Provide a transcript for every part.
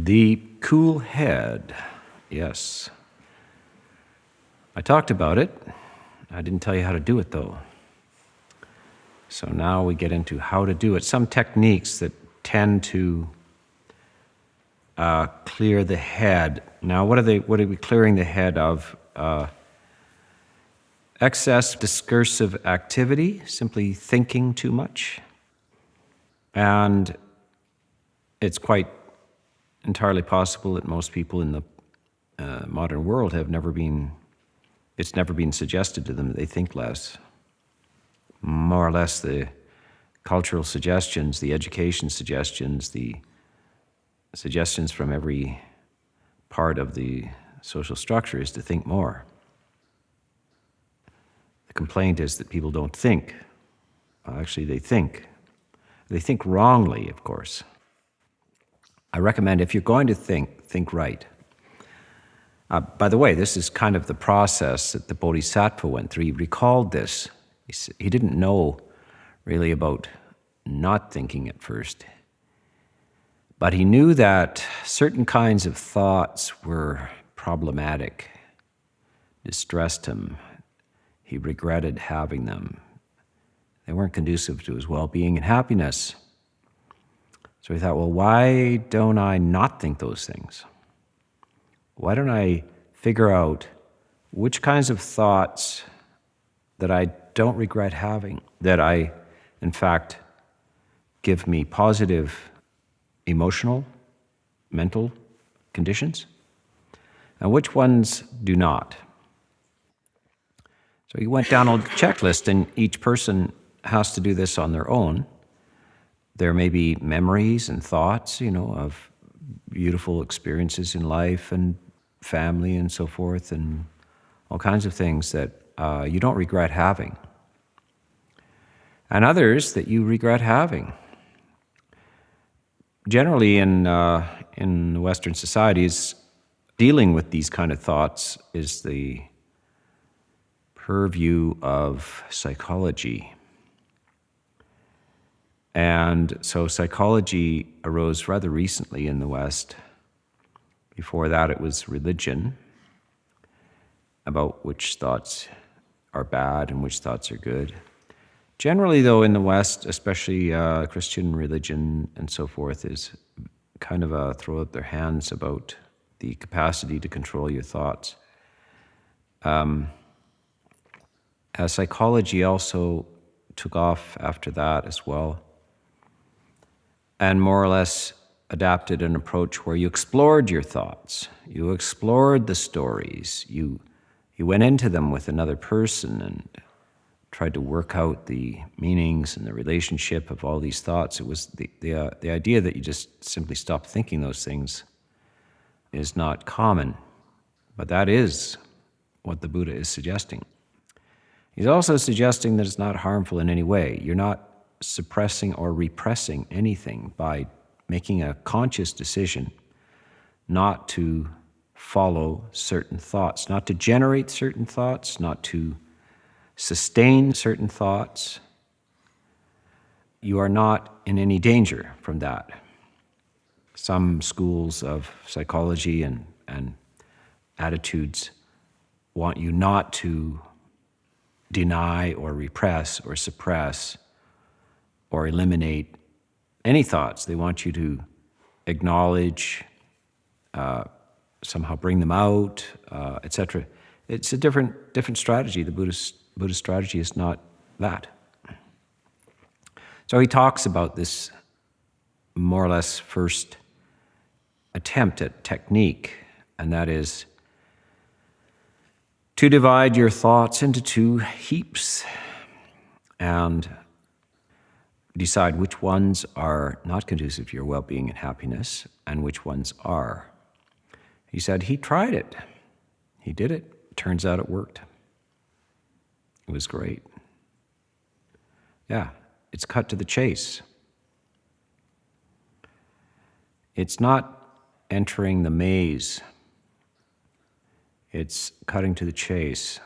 The cool head, yes. I talked about it. I didn't tell you how to do it, though. So now we get into how to do it. Some techniques that tend to clear the head. Now, what are we clearing the head of? Excess discursive activity, simply thinking too much. And it's quite entirely possible that most people in the modern world it's never been suggested to them that they think less. More or less the cultural suggestions, the education suggestions, the suggestions from every part of the social structure is to think more. The complaint is that people don't think. Actually, they think. They think wrongly, of course. I recommend if you're going to think right. By the way, this is kind of the process that the Bodhisattva went through. He recalled this. He didn't know really about not thinking at first. But he knew that certain kinds of thoughts were problematic, distressed him. He regretted having them. They weren't conducive to his well-being and happiness. So he thought, well, why don't I not think those things? Why don't I figure out which kinds of thoughts that I don't regret having, that I, in fact, give me positive emotional, mental conditions, and which ones do not? So he went down a checklist, and each person has to do this on their own. There may be memories and thoughts, of beautiful experiences in life and family and so forth, and all kinds of things that you don't regret having. And others that you regret having. Generally in Western societies, dealing with these kind of thoughts is the purview of psychology. And so psychology arose rather recently in the West. Before that, it was religion, about which thoughts are bad and which thoughts are good. Generally, though, in the West, especially Christian religion and so forth, is kind of a throw up their hands about the capacity to control your thoughts. Psychology also took off after that as well, and more or less adapted an approach where you explored your thoughts, you explored the stories, you went into them with another person and tried to work out the meanings and the relationship of all these thoughts. It was the idea that you just simply stop thinking those things is not common, but that is what the Buddha is suggesting. He's also suggesting that it's not harmful in any way. You're not suppressing or repressing anything by making a conscious decision not to follow certain thoughts, not to generate certain thoughts, not to sustain certain thoughts. You are not in any danger from that. Some schools of psychology and attitudes want you not to deny or repress or suppress or eliminate any thoughts. They want you to acknowledge, somehow bring them out, etc. It's a different strategy. The Buddhist strategy is not that. So he talks about this more or less first attempt at technique, and that is to divide your thoughts into two heaps and decide which ones are not conducive to your well-being and happiness and which ones are. He said he tried it. He did it. Turns out it worked. It was great. Yeah, it's cut to the chase. It's not entering the maze. It's cutting to the chase.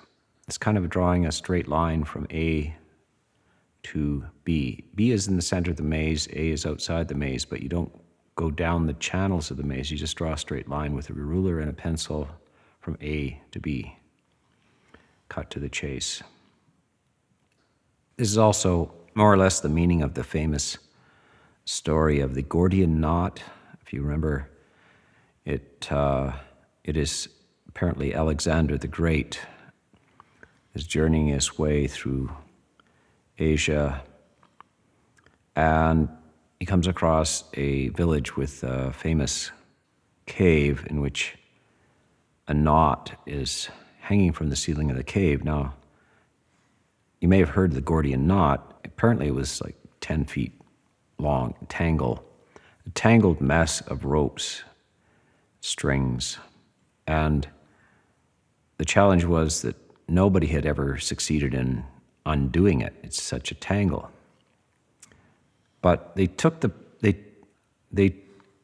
It's kind of drawing a straight line from A to B. B is in the center of the maze, A is outside the maze, but you don't go down the channels of the maze. You just draw a straight line with a ruler and a pencil from A to B. Cut to the chase. This is also more or less the meaning of the famous story of the Gordian knot. If you remember, it is apparently Alexander the Great is journeying his way through Asia, and he comes across a village with a famous cave in which a knot is hanging from the ceiling of the cave. Now, you may have heard of the Gordian knot. Apparently it was like 10 feet long, a tangled mess of ropes, strings. And the challenge was that nobody had ever succeeded in undoing it. It's such a tangle. But they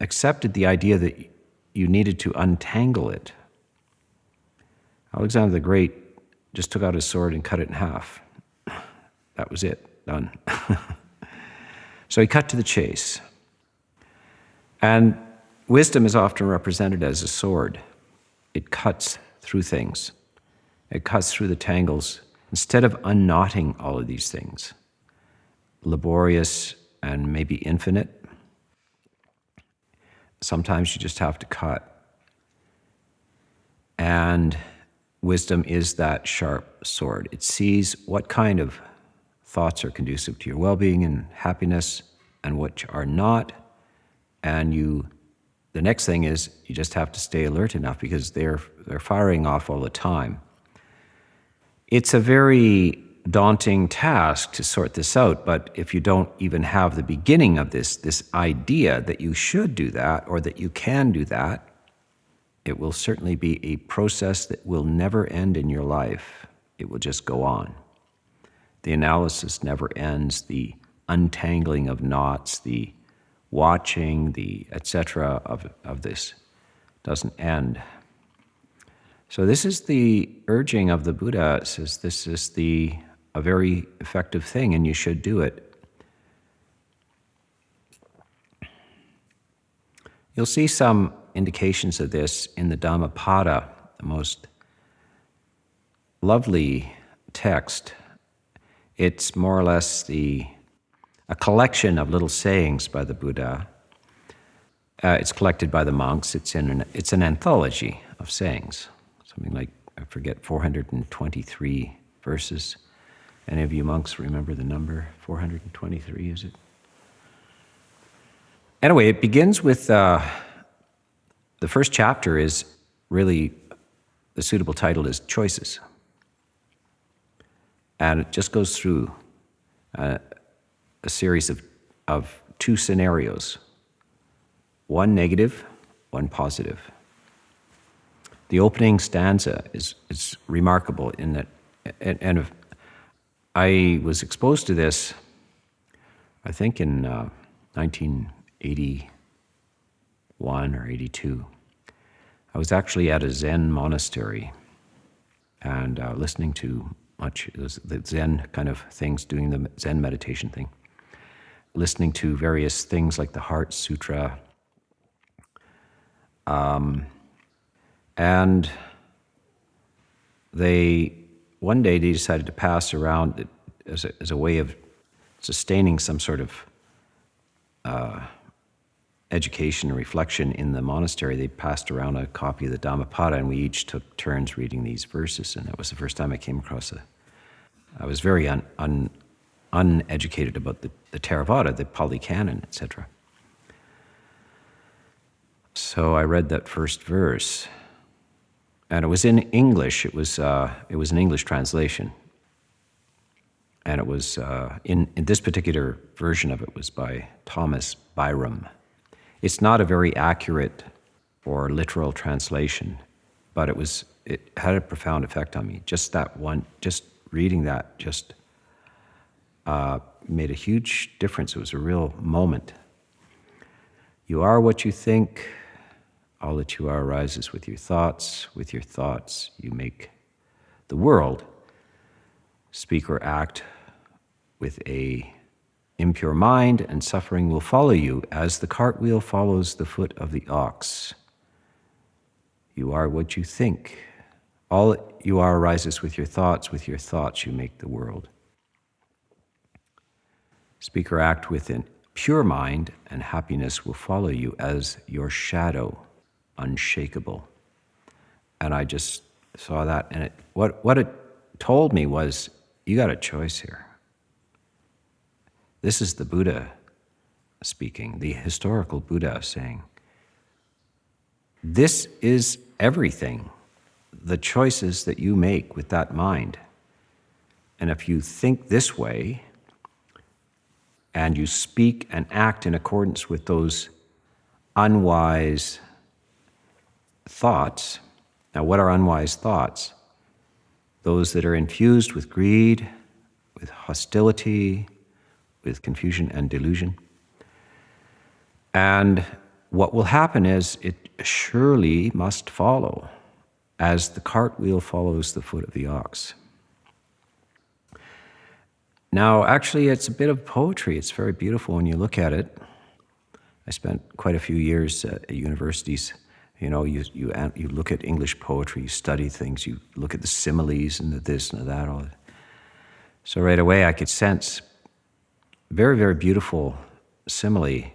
accepted the idea that you needed to untangle it. Alexander the Great just took out his sword and cut it in half. That was it, done. So he cut to the chase. And wisdom is often represented as a sword. It cuts through things. It cuts through the tangles. Instead of unknotting all of these things, laborious and maybe infinite, sometimes you just have to cut. And wisdom is that sharp sword. It sees what kind of thoughts are conducive to your well-being and happiness and which are not. And the next thing is you just have to stay alert enough because they're firing off all the time. It's a very daunting task to sort this out, but if you don't even have the beginning of this idea that you should do that or that you can do that, it will certainly be a process that will never end in your life. It will just go on. The analysis never ends, the untangling of knots, the watching, the etc. of this doesn't end. So this is the urging of the Buddha. It says this is a very effective thing and you should do it. You'll see some indications of this in the Dhammapada, the most lovely text. It's more or less a collection of little sayings by the Buddha. It's collected by the monks. It's an anthology of sayings, something like, I forget, 423 verses. Any of you monks remember the number? 423, is it? Anyway, it begins with the first chapter is really, the suitable title is Choices. And it just goes through a series of two scenarios, one negative, one positive. The opening stanza is remarkable in that, and I was exposed to this, I think in 1981 or 82. I was actually at a Zen monastery and listening to much, it was the Zen kind of things, doing the Zen meditation thing, listening to various things like the Heart Sutra, and one day they decided to pass around as a way of sustaining some sort of education and reflection in the monastery. They passed around a copy of the Dhammapada, and we each took turns reading these verses, and that was the first time I came across I was very uneducated about the Theravada, the Pali Canon, etc. So I read that first verse, and it was in English. It was an English translation, and it was in this particular version of it was by Thomas Byram. It's not a very accurate or literal translation, but it had a profound effect on me. Just that one, just reading that, just made a huge difference. It was a real moment. You are what you think. All that you are arises with your thoughts. With your thoughts, you make the world. Speak or act with a impure mind, and suffering will follow you as the cartwheel follows the foot of the ox. You are what you think. All you are arises with your thoughts. With your thoughts you make the world. Speak or act with a pure mind, and happiness will follow you as your shadow, unshakable. And I just saw that, and what it told me was, you got a choice here. This is the Buddha speaking, the historical Buddha saying, this is everything, the choices that you make with that mind. And if you think this way, and you speak and act in accordance with those unwise thoughts. Now, what are unwise thoughts? Those that are infused with greed, with hostility, with confusion and delusion. And what will happen is it surely must follow, as the cartwheel follows the foot of the ox. Now, actually, it's a bit of poetry. It's very beautiful when you look at it. I spent quite a few years at universities. You know, you look at English poetry, you study things, you look at the similes and the this and the that. All. So right away, I could sense very, very beautiful simile.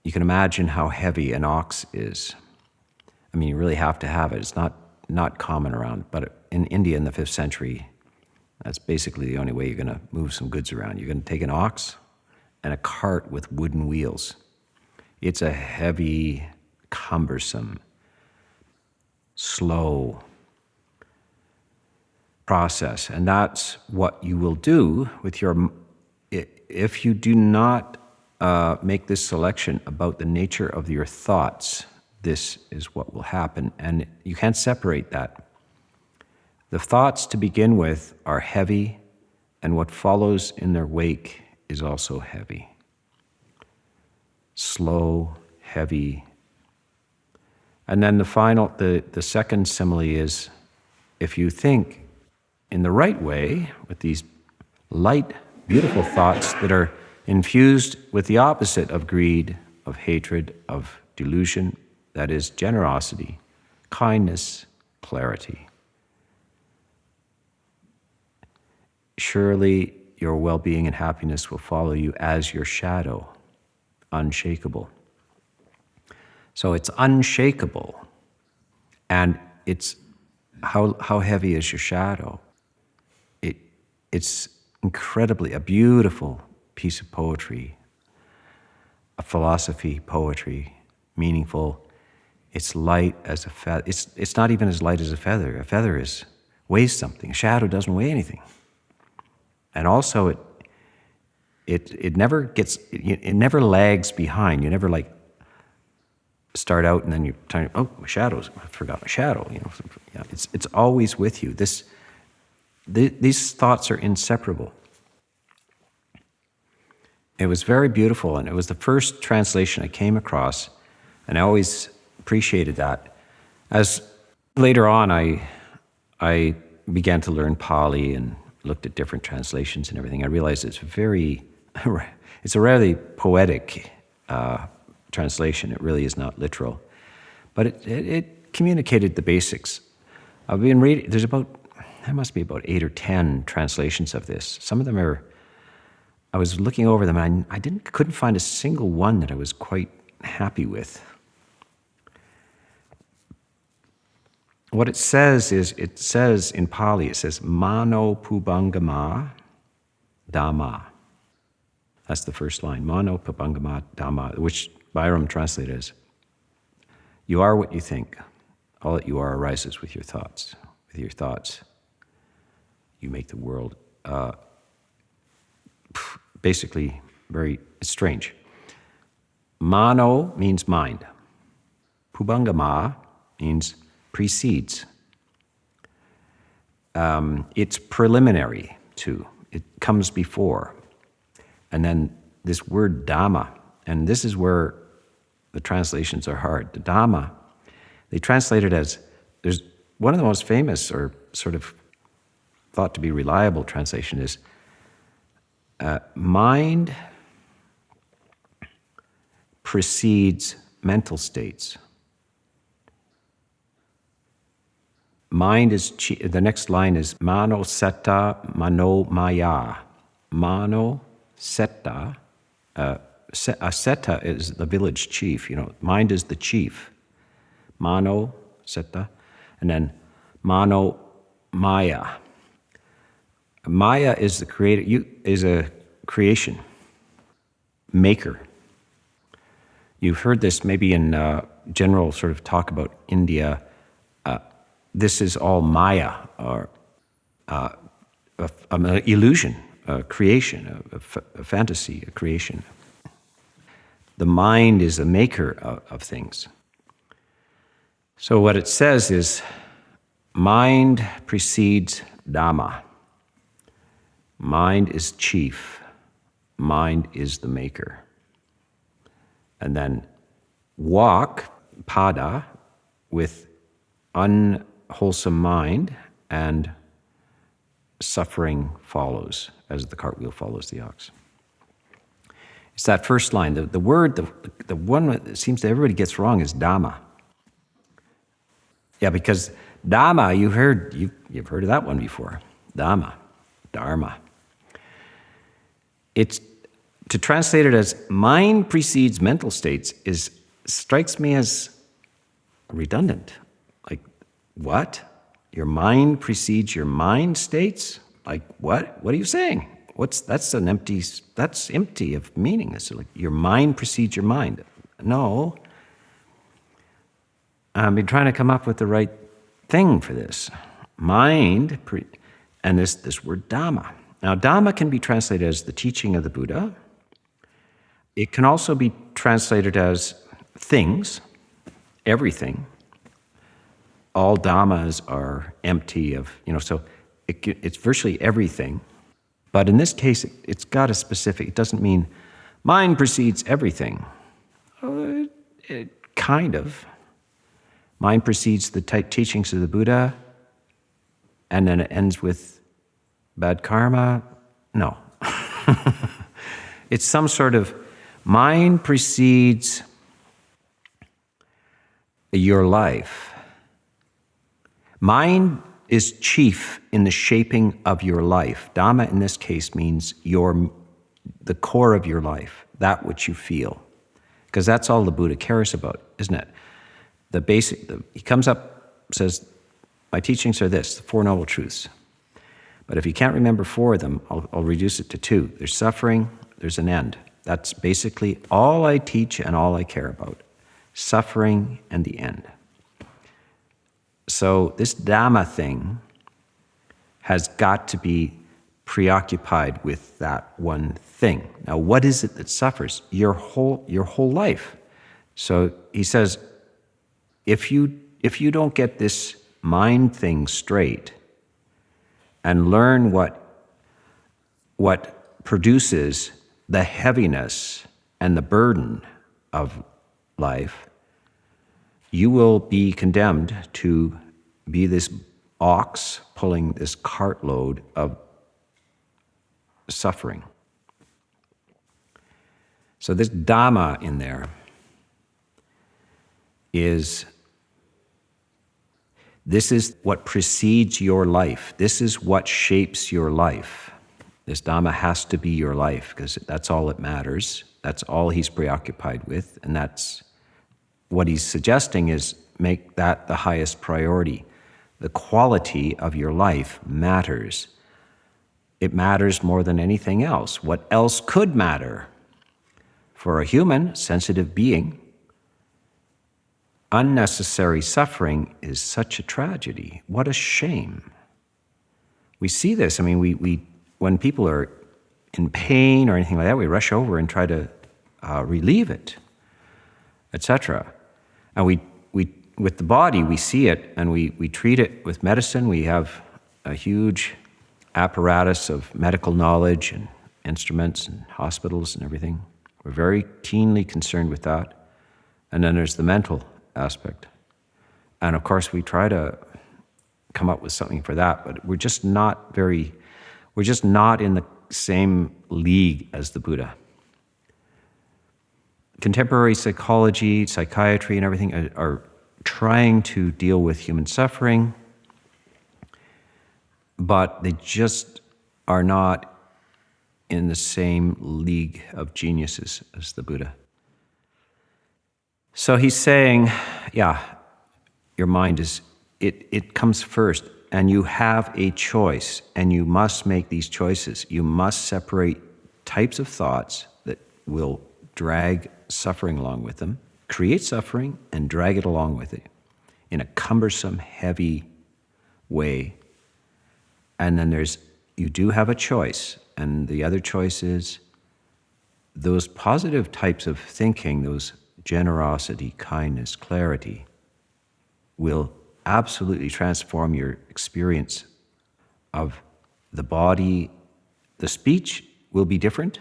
You can imagine how heavy an ox is. I mean, you really have to have it. It's not common around, but in India in the 5th century, that's basically the only way you're going to move some goods around. You're going to take an ox and a cart with wooden wheels. It's a heavy, cumbersome, slow process. And that's what you will do with your, if you do not make this selection about the nature of your thoughts, this is what will happen. And you can't separate that. The thoughts to begin with are heavy, and what follows in their wake is also heavy. Slow, heavy. And then the second simile is, if you think in the right way, with these light, beautiful thoughts that are infused with the opposite of greed, of hatred, of delusion, that is generosity, kindness, clarity. Surely your well-being and happiness will follow you as your shadow, unshakable. So it's unshakable. And it's how heavy is your shadow? It's incredibly a beautiful piece of poetry, a philosophy, poetry, meaningful. It's light as a feather. It's not even as light as a feather. A feather weighs something. A shadow doesn't weigh anything. And also, it never lags behind. You never like start out and then you're trying, oh, my shadows, I forgot my shadow. You know, yeah, it's always with you. These thoughts are inseparable. It was very beautiful, and it was the first translation I came across, and I always appreciated that. As later on, I began to learn Pali and looked at different translations and everything. I realized it's a rather poetic translation. It really is not literal, but it communicated the basics. I've been reading. There must be about 8 or 10 translations of this. Some of them I was looking over them, and I couldn't find a single one that I was quite happy with. What it says in Pali, it says, Mano Pubangama Dhamma. That's the first line, Mano Pubangama Dhamma, which Byram translated as, you are what you think. All that you are arises with your thoughts. With your thoughts, you make the world. Basically, it's strange. Mano means mind. Pubangama means precedes. It's preliminary too. It comes before. And then this word Dhamma, and this is where the translations are hard. The Dhamma, they translate it as, there's one of the most famous or sort of thought to be reliable translation is, Mind precedes mental states. Mind is, the next line is mano setta mano maya. Mano setta, a setta is the village chief, mind is the chief. Mano setta, and then mano maya. Maya is the creator, is a creation, maker. You've heard this maybe in general sort of talk about India. This is all Maya, or an illusion, a creation, a fantasy, a creation. The mind is a maker of things. So what it says is, mind precedes Dhamma. Mind is chief. Mind is the maker. And then walk, pada, with unwholesome mind, and suffering follows, as the cartwheel follows the ox. It's that first line. The word, the one that seems to everybody gets wrong is Dhamma. Yeah, because Dhamma, you've heard of that one before. Dhamma, Dharma. It's to translate it as mind precedes mental states strikes me as redundant. Like, what? Your mind precedes your mind states? Like, what? What are you saying? That's empty of meaning. It's like your mind precedes your mind. No. I've been trying to come up with the right thing for this. Mind, and this word Dhamma. Now, Dhamma can be translated as the teaching of the Buddha. It can also be translated as things, everything. All Dhammas are empty of, so it's virtually everything. But in this case, it's got a specific, it doesn't mean mind precedes everything. Kind of. Mind precedes the teachings of the Buddha, and then it ends with bad karma. No. It's some sort of mind precedes your life. Mind is chief in the shaping of your life. Dhamma in this case means the core of your life, that which you feel. Because that's all the Buddha cares about, isn't it? He comes up, says, my teachings are this, the Four Noble Truths. But if you can't remember four of them, I'll reduce it to two. There's suffering, there's an end. That's basically all I teach and all I care about. Suffering and the end. So this Dhamma thing has got to be preoccupied with that one thing. Now, what is it that suffers? Your whole life. So he says, if you don't get this mind thing straight and learn what produces the heaviness and the burden of life, you will be condemned to be this ox pulling this cartload of suffering. So this Dhamma in there this is what precedes your life. This is what shapes your life. This Dhamma has to be your life because that's all that matters. That's all he's preoccupied with, and that's what he's suggesting is make that the highest priority. The quality of your life matters. It matters more than anything else. What else could matter? For a human, sensitive being, unnecessary suffering is such a tragedy. What a shame. We see this. I mean, we when people are in pain or anything like that, we rush over and try to relieve it, etc. And we with the body, we see it and we treat it with medicine. We have a huge apparatus of medical knowledge and instruments and hospitals and everything. We're very keenly concerned with that. And then there's the mental aspect. And of course, we try to come up with something for that, but we're just not in the same league as the Buddha. Contemporary psychology, psychiatry, and everything are trying to deal with human suffering, but they just are not in the same league of geniuses as the Buddha. So he's saying, yeah, your mind it comes first, and you have a choice, and you must make these choices. You must separate types of thoughts that will drag suffering along with them, create suffering, and drag it along with it in a cumbersome, heavy way. And then you do have a choice, and the other choice is those positive types of thinking, those generosity, kindness, clarity, will absolutely transform your experience of the body. The speech will be different,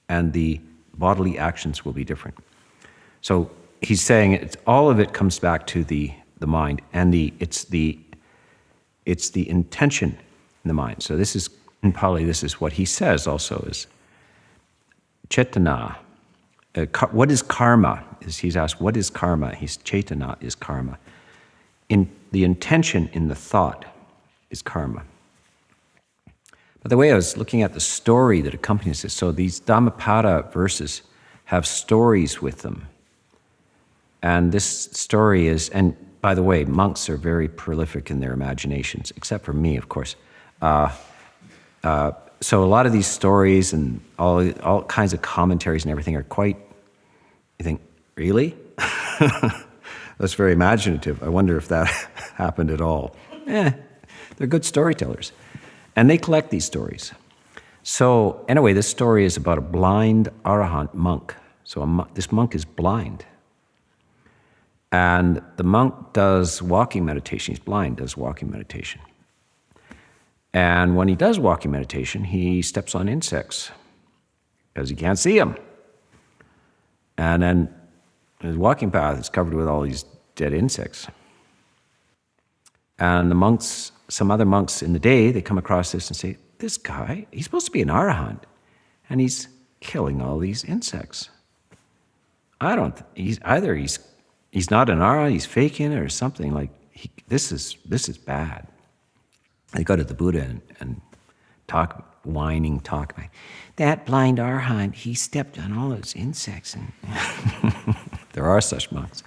and the bodily actions will be different. So he's saying all of it comes back to the mind, and it's the intention in the mind. So this is, in Pali, this is what he says also is cetana. What is karma? He's asked, what is karma? Cetana is karma. In the intention in the thought is karma. By the way, I was looking at the story that accompanies this. So these Dhammapada verses have stories with them. And this story is, and by the way, monks are very prolific in their imaginations, except for me, of course. So a lot of these stories and all kinds of commentaries and everything are quite, you think, really? That's very imaginative. I wonder if that happened at all. They're good storytellers. And they collect these stories. So anyway, this story is about a blind arahant monk. So this monk is blind. And the monk does walking meditation. He's blind, does walking meditation. And when he does walking meditation, he steps on insects because he can't see them. And then his walking path is covered with all these dead insects. And the monks, some other monks in the day, they come across this and say, this guy, he's supposed to be an arahant, and he's killing all these insects. He's not an arahant, he's faking it or something. Like, this is bad. They go to the Buddha and talk. That blind arahant, he stepped on all those insects. And there are such monks.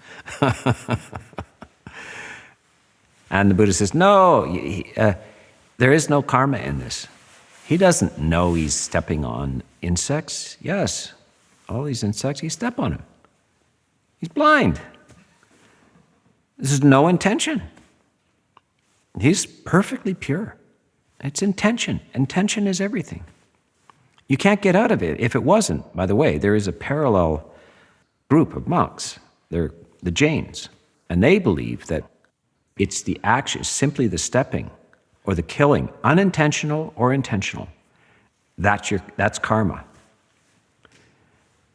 And the Buddha says, no, there is no karma in this. He doesn't know he's stepping on insects. Yes, all these insects, he stepped on them. He's blind. This is no intention. He's perfectly pure. It's intention. Intention is everything. You can't get out of it if it wasn't. By the way, there is a parallel group of monks. They're the Jains. And they believe that it's the action, simply the stepping or the killing, unintentional or intentional. That's karma.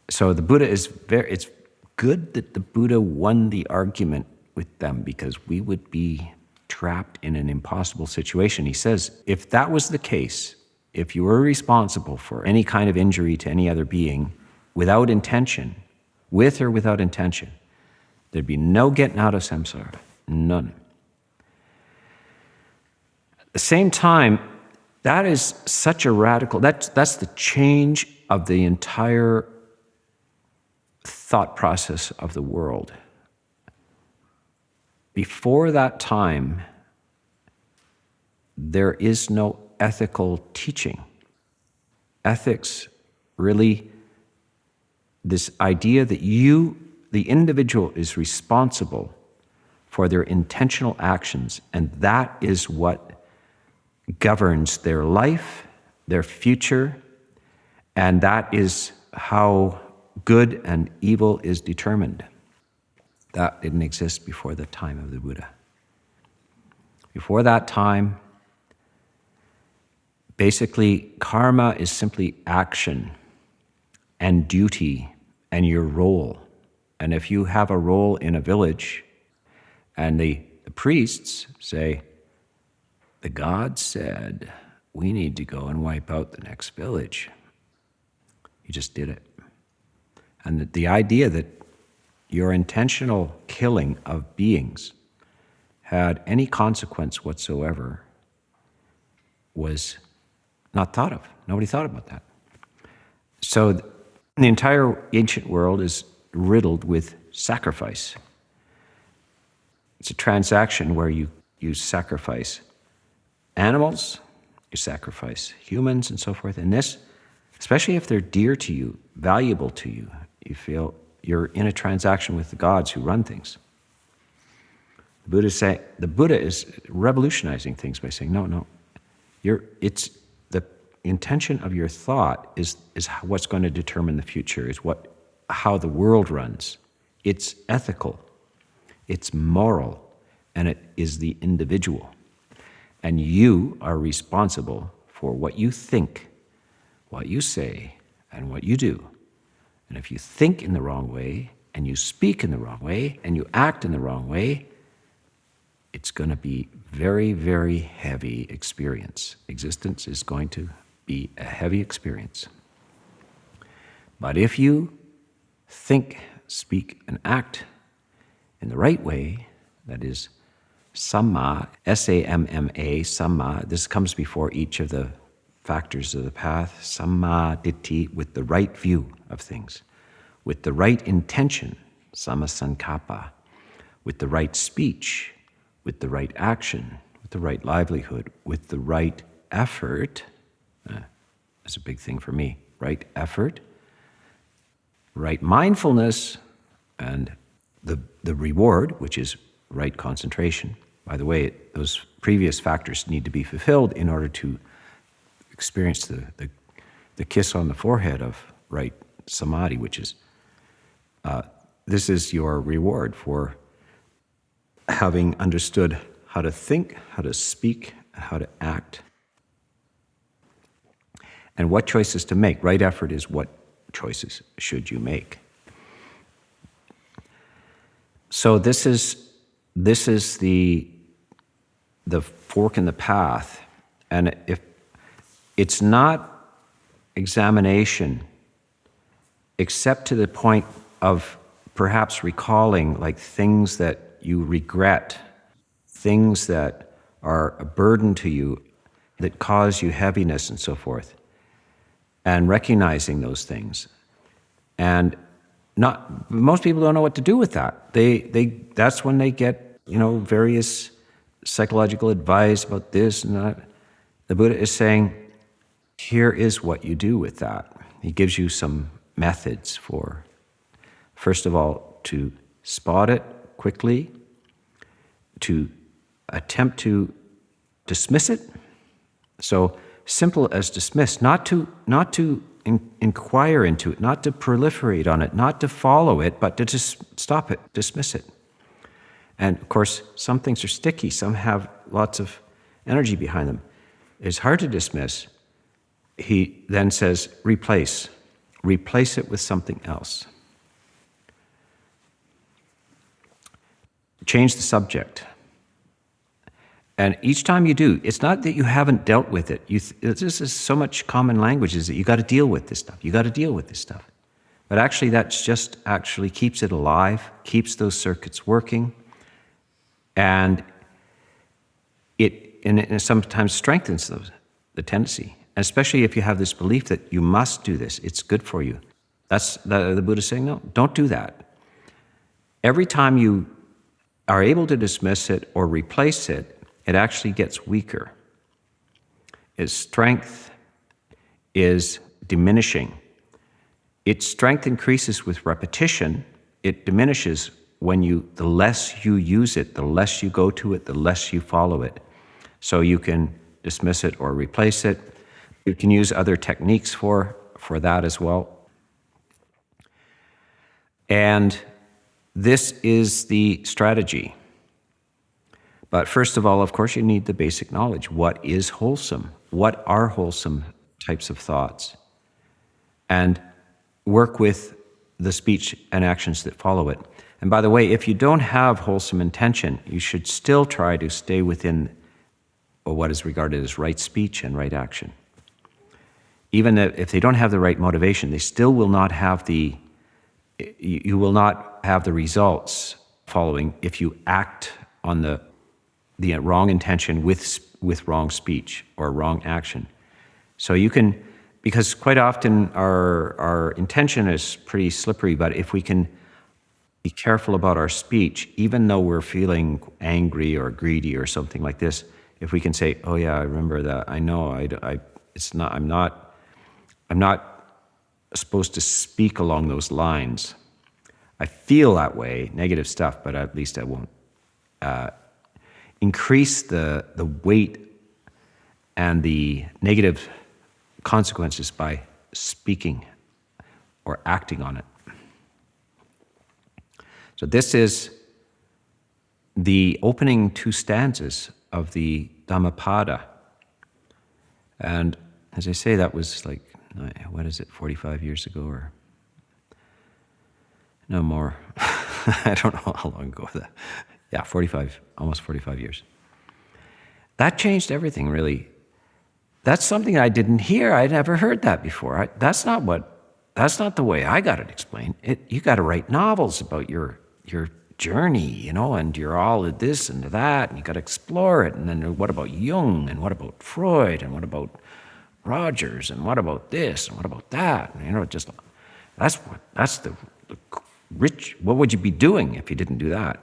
So the Buddha it's good that the Buddha won the argument with them, because we would be trapped in an impossible situation. He says, if that was the case, if you were responsible for any kind of injury to any other being without intention, with or without intention, there'd be no getting out of samsara. None. At the same time, that is such a radical, that's the change of the entire thought process of the world. Before that time, there is no ethical teaching. Ethics really, this idea that the individual, is responsible for their intentional actions, and that is what governs their life, their future, and that is how good and evil is determined. That didn't exist before the time of the Buddha. Before that time, basically, karma is simply action and duty and your role. And if you have a role in a village and the priests say, the God said, we need to go and wipe out the next village. You just did it. And the idea that your intentional killing of beings had any consequence whatsoever was not thought of. Nobody thought about that. So the entire ancient world is riddled with sacrifice. It's a transaction where you sacrifice animals, you sacrifice humans and so forth. And this, especially if they're dear to you, valuable to you, you feel you're in a transaction with the gods who run things. The Buddha is revolutionizing things by saying, no, it's the intention of your thought is what's going to determine the future, is how the world runs. It's ethical, it's moral, and it is the individual. And you are responsible for what you think, what you say, and what you do. And if you think in the wrong way, and you speak in the wrong way, and you act in the wrong way, it's going to be very, very heavy experience. Existence is going to be a heavy experience. But if you think, speak, and act in the right way, that is Samma, S-A-M-M-A, Samma, this comes before each of the factors of the path, Samma Ditti, with the right view of things, with the right intention, Samma Sankappa, with the right speech, with the right action, with the right livelihood, with the right effort. That's a big thing for me. Right effort, right mindfulness, and the reward, which is right concentration. By the way, those previous factors need to be fulfilled in order to experience the kiss on the forehead of right samadhi, which is, this is your reward for having understood how to think, how to speak, and how to act, and what choices to make. Right effort is what choices should you make. So this is the fork in the path, and if it's not examination, except to the point of perhaps recalling like things that you regret, things that are a burden to you, that cause you heaviness and so forth, and recognizing those things. And most people don't know what to do with that. That's when they get, various psychological advice about this and that. The Buddha is saying, here is what you do with that. He gives you some methods for, first of all, to spot it quickly, to attempt to dismiss it. So simple as dismiss, not to inquire into it, not to proliferate on it, not to follow it, but to just stop it, dismiss it. And of course, some things are sticky, some have lots of energy behind them. It's hard to dismiss. He then says, replace it with something else. Change the subject. And each time you do, it's not that you haven't dealt with it. This is so much common language, is that you got to deal with this stuff. You got to deal with this stuff. But actually, that's just actually keeps it alive, keeps those circuits working, and it sometimes strengthens the tendency. And especially if you have this belief that you must do this, it's good for you. That's the Buddha saying, no, don't do that. Every time you are able to dismiss it or replace it, it actually gets weaker. Its strength is diminishing. Its strength increases with repetition. It diminishes the less you use it, the less you go to it, the less you follow it. So you can dismiss it or replace it. You can use other techniques for that as well. And this is the strategy. But first of all, of course, you need the basic knowledge. What is wholesome? What are wholesome types of thoughts? And work with the speech and actions that follow it. And by the way, if you don't have wholesome intention, you should still try to stay within or what is regarded as right speech and right action. Even if they don't have the right motivation, they still will not have you will not have the results following if you act on the wrong intention with wrong speech or wrong action. So you can, because quite often our intention is pretty slippery, but if we can be careful about our speech, even though we're feeling angry or greedy or something like this, if we can say, "Oh yeah, I remember that. I know. I'm not supposed to speak along those lines. I feel that way, negative stuff, but at least I won't." Increase the weight and the negative consequences by speaking or acting on it. So this is the opening 2 stanzas of the Dhammapada. And as I say, that was 45 years ago or no more. I don't know how long ago that. Yeah, almost 45 years. That changed everything, really. That's something I didn't hear. I'd never heard that before. That's not the way I got it explained. You got to write novels about your journey, and you're all of this and that, and you got to explore it. And then what about Jung, and what about Freud, and what about Rogers, and what about this, and what about that? And, that's the rich. What would you be doing if you didn't do that?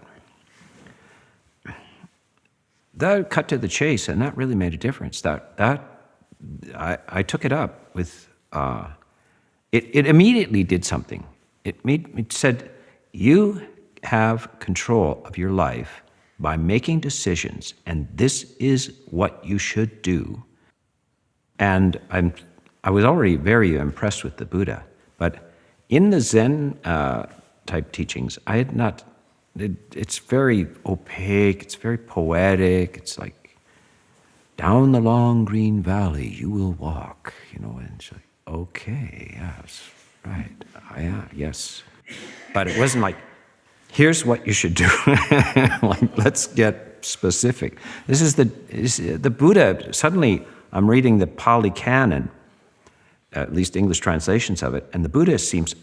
That cut to the chase, and that really made a difference. I took it up with. It immediately did something. It said, you have control of your life by making decisions, and this is what you should do. And I was already very impressed with the Buddha, but in the Zen type teachings, I had not. It's very opaque. It's very poetic. It's like, down the long green valley you will walk, and it's like, okay, yes, right, yes. But it wasn't like, here's what you should do. Like, let's get specific. This is the Buddha. Suddenly, I'm reading the Pali Canon, at least English translations of it, and the Buddha seems,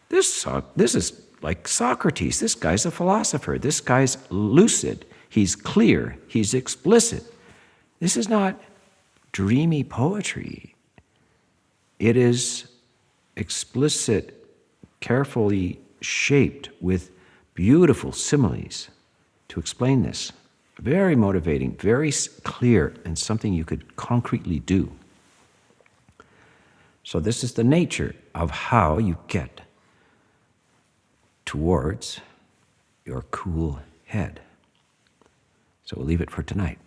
this is like Socrates. This guy's a philosopher. This guy's lucid. He's clear. He's explicit. This is not dreamy poetry. It is explicit, carefully shaped with beautiful similes to explain this. Very motivating, very clear, and something you could concretely do. So this is the nature of how you get towards your cool head. So we'll leave it for tonight.